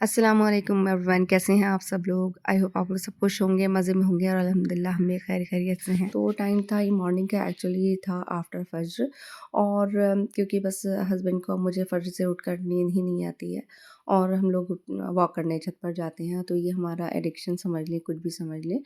अस्सलाम वालेकुम एवरीवन, कैसे हैं आप सब लोग। आई होप आप लोग सब खुश होंगे, मज़े में होंगे और अल्हम्दुलिल्लाह हम भी खैर खैरियत से हैं। तो टाइम था ये मॉर्निंग का, एक्चुअली था आफ्टर फज्र। और क्योंकि बस हस्बैंड को मुझे फज्र से उठकर नींद ही नहीं आती है और हम लोग वॉक करने छत पर जाते हैं, तो ये हमारा एडिक्शन समझ लें, कुछ भी समझ लें।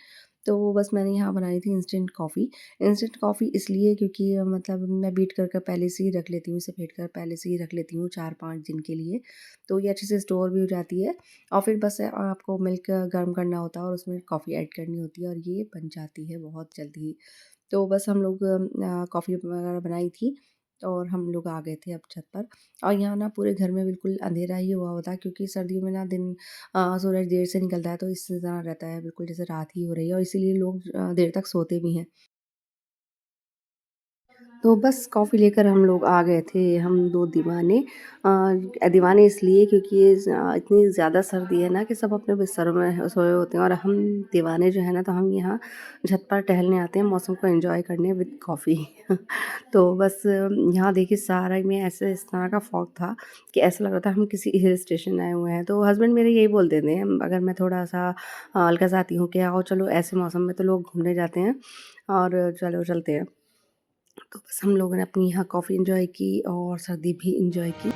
तो बस मैंने यहाँ बनाई थी इंस्टेंट कॉफ़ी। इंस्टेंट कॉफ़ी इसलिए क्योंकि मतलब मैं बीट कर पहले से ही रख लेती हूँ, इसे फेंट कर पहले से ही रख लेती हूँ 4-5 दिन के लिए। तो ये अच्छे से स्टोर भी हो जाती है और फिर बस आपको मिल्क गर्म करना होता है और उसमें कॉफ़ी ऐड करनी होती है और ये बन जाती है बहुत जल्दी ही। तो बस हम लोग कॉफ़ी वगैरह बनाई थी और हम लोग आ गए थे अब छत पर। और यहाँ ना पूरे घर में बिल्कुल अंधेरा ही हुआ होता है क्योंकि सर्दियों में ना दिन सूरज देर से निकलता है, तो इस तरह रहता है बिल्कुल जैसे रात ही हो रही है और इसीलिए लोग देर तक सोते भी हैं। तो बस कॉफ़ी लेकर हम लोग आ गए थे, हम 2 दीवाने। दीवाने इसलिए क्योंकि इतनी ज़्यादा सर्दी है ना कि सब अपने बिस्तरों में सोए होते हैं और हम दीवाने जो है ना, तो हम यहाँ छत पर टहलने आते हैं मौसम को एंजॉय करने विद कॉफ़ी। तो बस यहाँ देखिए सारा में ऐसे इस तरह का फॉग था कि ऐसा लग रहा था हम किसी हिल स्टेशन आए हुए हैं। तो हस्बैंड मेरे यही बोलते थे, अगर मैं थोड़ा-सा हल्का सा आती हूँ कि आओ चलो, ऐसे मौसम में तो लोग घूमने जाते हैं और चलो चलते हैं। तो बस हम लोगों ने अपनी यहाँ कॉफ़ी एन्जॉय की और सर्दी भी एन्जॉय की।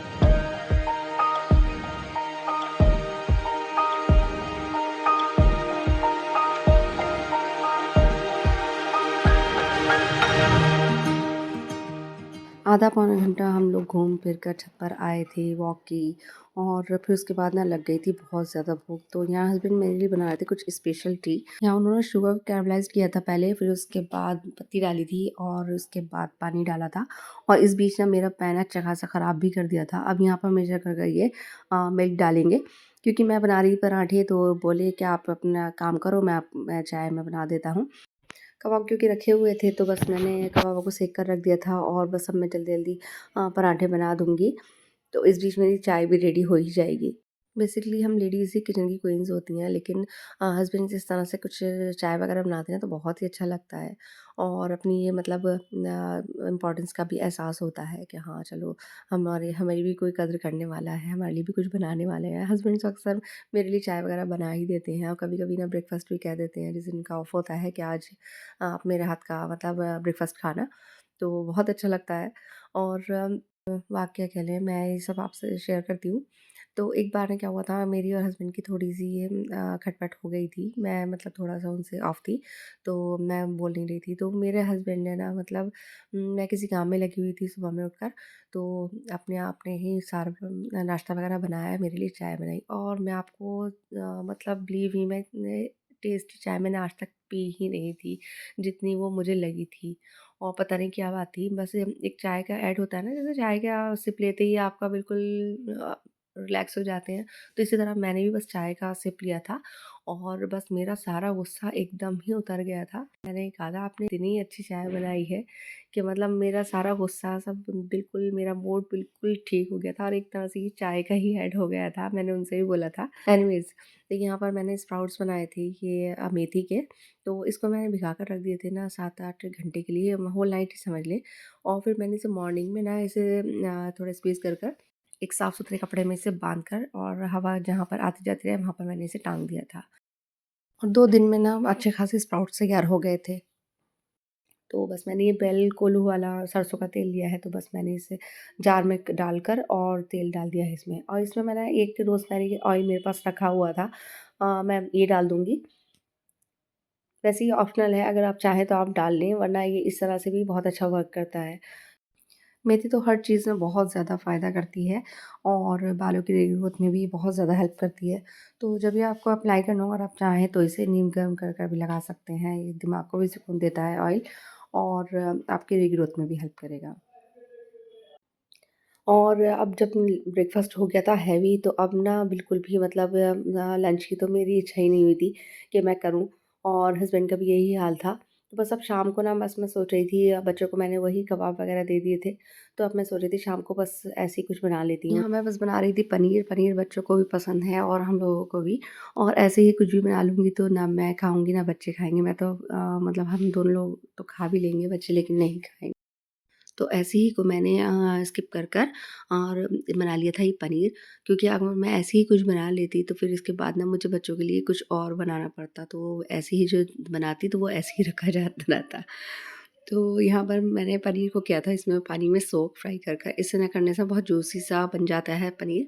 आधा पौना घंटा हम लोग घूम फिर कर छत पर आए थे, वॉक की और फिर उसके बाद ना लग गई थी बहुत ज़्यादा भूख। तो यहाँ हस्बैंड मेरे लिए बना रहे थे कुछ स्पेशल टी। यहाँ उन्होंने शुगर कैरमलाइज़ किया था पहले, फिर उसके बाद पत्ती डाली थी और उसके बाद पानी डाला था और इस बीच ना मेरा पैन अच्छा खासा ख़राब भी कर दिया था। अब यहाँ पर मेजर कर ये मिल्क डालेंगे क्योंकि मैं बना रही थी पराठे, तो बोले कि आप अपना काम करो, मैं चाय मैं बना देता हूँ। कबाब क्योंकि रखे हुए थे तो बस मैंने कबाबों को सेक कर रख दिया था और बस अब मैं जल्दी-जल्दी पराठे बना दूँगी। तो इस बीच मेरी चाय भी रेडी हो ही जाएगी। बेसिकली हम लेडीज़ ही किचन की क्वीन्स होती हैं, लेकिन हस्बैंड जिस तरह से कुछ चाय वगैरह बनाते हैं तो बहुत ही अच्छा लगता है और अपनी ये मतलब इम्पोर्टेंस का भी एहसास होता है कि हाँ चलो, हमारे हमारी भी कोई कदर करने वाला है, हमारे लिए भी कुछ बनाने वाले हैं। हस्बैंड तो अक्सर मेरे लिए चाय वगैरह बना ही देते हैं और कभी-कभी ना ब्रेकफ़ास्ट भी कह देते हैं, जिस दिन उनका ऑफ होता है कि आज आप मेरे हाथ का मतलब ब्रेकफ़ास्ट खाना, तो बहुत अच्छा लगता है। और वाक़या कह लें, मैं ये सब आपसे शेयर करती हूँ। तो एक बार ना क्या हुआ था, मेरी और हस्बैंड की थोड़ी-सी ये खटपट हो गई थी। मैं मतलब थोड़ा-सा उनसे ऑफ थी, तो मैं बोल नहीं रही थी। तो मेरे हस्बैंड ने ना मतलब मैं किसी काम में लगी हुई थी सुबह में उठकर, तो अपने आपने ही सारा नाश्ता वगैरह बनाया, मेरे लिए चाय बनाई और मैं आपको मतलब बिलीव ही, मैं इतने टेस्टी चाय मैंने आज तक पी ही नहीं थी, जितनी वो मुझे लगी थी। और पता नहीं क्या बात थी, बस एक चाय का ऐड होता है ना, जैसे चाय का सिप लेते ही आपका बिल्कुल रिलैक्स हो जाते हैं, तो इसी तरह मैंने भी बस चाय का सिप लिया था और बस मेरा सारा गुस्सा एकदम ही उतर गया था। मैंने कहा था आपने इतनी अच्छी चाय बनाई है कि मतलब मेरा सारा गुस्सा सब बिल्कुल, मेरा मूड बिल्कुल ठीक हो गया था और एक तरह से ये चाय का ही ऐड हो गया था। मैंने उनसे भी बोला था। एनीवेज़, तो यहाँ पर मैंने स्प्राउट्स बनाए थे ये मेथी के, तो इसको मैंने भिगा कर रख दिए थे ना 7-8 घंटे के लिए, होल नाइट ही समझ लें। और फिर मैंने इसे मॉर्निंग में ना इसे थोड़ा स्क्वीज़ कर एक साफ-सुथरे कपड़े में इसे बाँध कर और हवा जहाँ पर आती-जाती रहे वहाँ पर मैंने इसे टाँग दिया था। और 2 दिन में ना अच्छे खासे स्प्राउट्स तैयार हो गए थे। तो बस मैंने ये बेल कोल्हू वाला सरसों का तेल लिया है, तो बस मैंने इसे जार में डालकर और तेल डाल दिया है इसमें, और इसमें मैंने एक रोज़मेरी ऑयल मेरे पास रखा हुआ था, मैं ये डाल दूँगी। वैसे ये ऑप्शनल है, अगर आप चाहें तो आप डाल लें, वरना ये इस तरह से भी बहुत अच्छा वर्क करता है। मेथी तो हर चीज़ में बहुत ज़्यादा फ़ायदा करती है और बालों की रीग्रोथ में भी बहुत ज़्यादा हेल्प करती है। तो जब ये आपको अप्लाई करना हो और आप चाहें तो इसे नीम गर्म कर भी लगा सकते हैं। ये दिमाग को भी सुकून देता है ऑयल और आपकी रीग्रोथ में भी हेल्प करेगा। और अब जब ब्रेकफ़ास्ट हो गया था हैवी, तो अब ना बिल्कुल भी मतलब लंच की तो मेरी इच्छा ही नहीं हुई थी कि मैं करूँ और हस्बैंड का भी यही हाल था। तो बस अब शाम को ना बस मैं सोच रही थी, बच्चों को मैंने वही कबाब वग़ैरह दे दिए थे, तो अब मैं सोच रही थी शाम को बस ऐसे ही कुछ बना लेती हूँ। यहाँ मैं बस बना रही थी पनीर, पनीर बच्चों को भी पसंद है और हम लोगों को भी, और ऐसे ही कुछ भी बना लूँगी तो ना मैं खाऊँगी ना बच्चे खाएँगे। मैं तो मतलब हम दोनों लोग तो खा भी लेंगे, बच्चे लेकिन नहीं खाएँगे। तो ऐसे ही को मैंने स्किप कर कर और बना लिया था ये पनीर, क्योंकि अगर मैं ऐसे ही कुछ बना लेती तो फिर इसके बाद ना मुझे बच्चों के लिए कुछ और बनाना पड़ता, तो ऐसे ही जो बनाती तो वो ऐसे ही रखा जाता रहता। तो यहाँ पर मैंने पनीर को किया था इसमें पानी में सोक फ्राई कर कर, इसे ना करने से बहुत जूसी सा बन जाता है पनीर,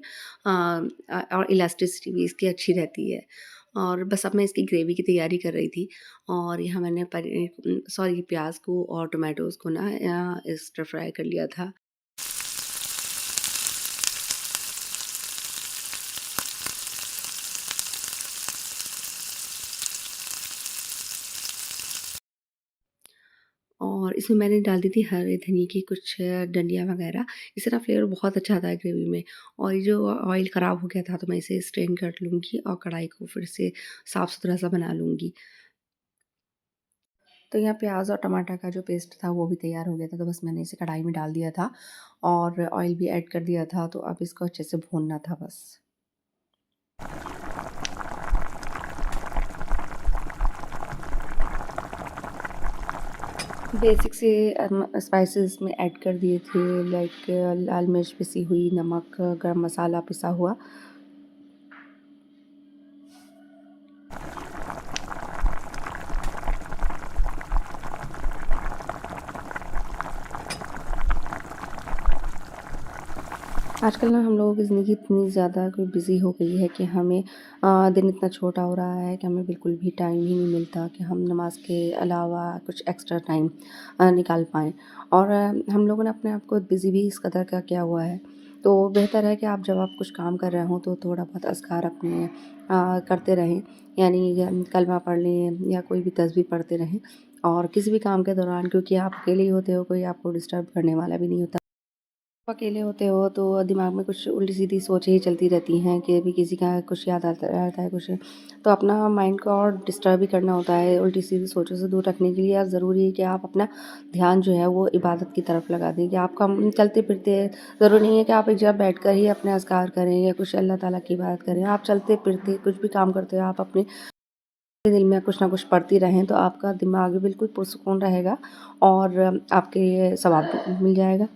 और इलास्टिसिटी भी इसकी अच्छी रहती है। और बस अब मैं इसकी ग्रेवी की तैयारी कर रही थी, और यहाँ मैंने पनीर सॉरी प्याज को और टोमेटोज़ को ना स्टर फ्राई कर लिया था। और इसमें मैंने डाल दी थी हरे धनिये की कुछ डंडियाँ वगैरह, इससे ना फ्लेवर बहुत अच्छा आता है ग्रेवी में। और ये जो ऑयल ख़राब हो गया था तो मैं इसे स्ट्रेन कर लूँगी और कढ़ाई को फिर से साफ़-सुथरा सा बना लूँगी। तो यहाँ प्याज़ और टमाटर का जो पेस्ट था वो भी तैयार हो गया था, तो बस मैंने इसे कढ़ाई में डाल दिया था और ऑयल भी ऐड कर दिया था, तो अब इसको अच्छे से भूनना था बस। बेसिक से स्पाइसेस में ऐड कर दिए थे, लाइक लाल मिर्च पिसी हुई, नमक, गरम मसाला पिसा हुआ। आजकल ना हम लोगों की ज़िंदगी इतनी ज़्यादा कोई बिज़ी हो गई है कि हमें दिन इतना छोटा हो रहा है कि हमें बिल्कुल भी टाइम ही नहीं मिलता कि हम नमाज़ के अलावा कुछ एक्स्ट्रा टाइम निकाल पाएँ। और हम लोगों ने अपने आप को बिज़ी भी इस कदर का किया हुआ है। तो बेहतर है कि आप जब आप कुछ काम कर रहे हों तो थोड़ा बहुत अज़कार अपने करते रहें, यानी कलमा पढ़ लें या कोई भी तस्बीह पढ़ते रहें। और किसी भी काम के दौरान, क्योंकि आप अकेले ही होते हो, कोई आपको डिस्टर्ब करने वाला भी नहीं होता। अकेले होते हो तो दिमाग में कुछ उल्टी-सीधी सोचें ही चलती रहती हैं कि अभी किसी का कुछ याद आता रहता है कुछ, तो अपना माइंड को और डिस्टर्ब भी करना होता है। उल्टी-सीधी सोचों से दूर रखने के लिए आप ज़रूरी है कि आप अपना ध्यान जो है वो इबादत की तरफ लगा दें, कि आप कम चलते-फिरते, ज़रूरी नहीं है कि आप एक जगह बैठकर ही अपने अज़कार करें या कुछ अल्लाह ताला की इबादत करें। आप चलते-फिरते कुछ भी काम करते हो, आप अपने दिल में कुछ ना कुछ पढ़ती रहें तो आपका दिमाग भी बिल्कुल पुरसुकून रहेगा और आपके सवाब भी मिल जाएगा।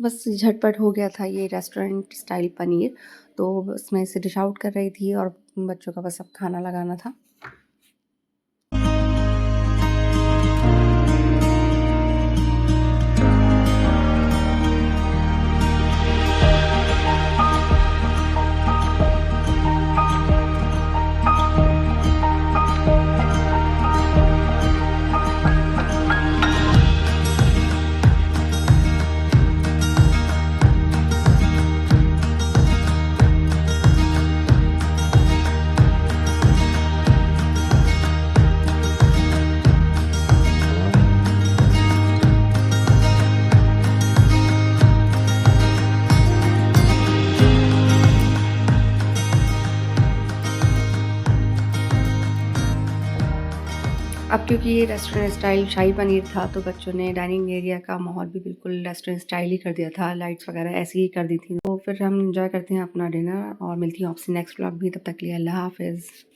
बस झटपट हो गया था ये रेस्टोरेंट स्टाइल पनीर, तो बस मैं इसे डिश आउट कर रही थी और बच्चों का बस अब खाना लगाना था। अब क्योंकि ये रेस्टोरेंट स्टाइल शाही पनीर था तो बच्चों ने डाइनिंग एरिया का माहौल भी बिल्कुल रेस्टोरेंट स्टाइल ही कर दिया था, लाइट्स वगैरह ऐसी ही कर दी थी। तो फिर हम एंजॉय करते हैं अपना डिनर और मिलती हूँ आपसे नेक्स्ट व्लॉग भी, तब तक के लिए अल्लाह हाफ़िज़।